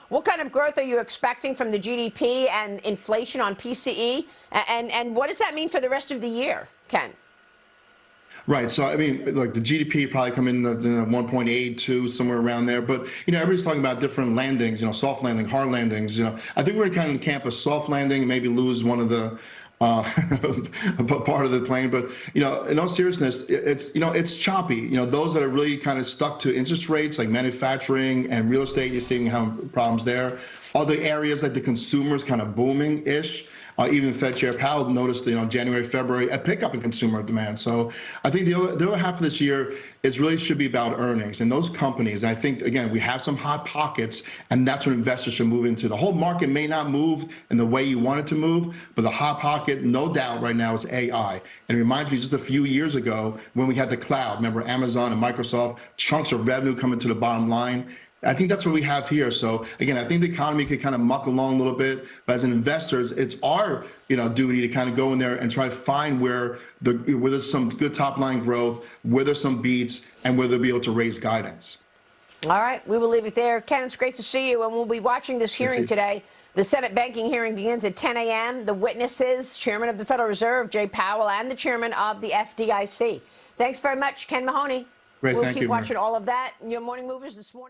What kind of growth are you expecting from the GDP and inflation on PCE? And what does that mean for the rest of the year, Ken? Right. So, I mean, like the GDP probably come in at 1.82, somewhere around there. But, everybody's talking about different landings, soft landing, hard landings. I think we're kind of in camp of soft landing and maybe lose one of the part of the plane. But, in all seriousness, it's choppy. Those that are really kind of stuck to interest rates like manufacturing and real estate, you're seeing how problems there. Other areas like the consumers kind of booming-ish. Even Fed Chair Powell noticed, January, February, a pickup in consumer demand. So I think the other half of this year should be about earnings and those companies. And I think, again, we have some hot pockets, and that's what investors should move into. The whole market may not move in the way you want it to move, but the hot pocket, no doubt, right now is AI. And it reminds me just a few years ago when we had the cloud. Remember Amazon and Microsoft, chunks of revenue coming to the bottom line. I think that's what we have here. So again, I think the economy could kind of muck along a little bit, but as investors, it's our duty to kind of go in there and try to find where there's some good top line growth, where there's some beats, and where they'll be able to raise guidance. All right, we will leave it there. Ken, it's great to see you, and we'll be watching this hearing today. The Senate banking hearing begins at 10 a.m. The witnesses, Chairman of the Federal Reserve, Jay Powell, and the Chairman of the FDIC. Thanks very much, Ken Mahoney. Great, we'll thank keep you, watching all of that in your Morning Movers this morning.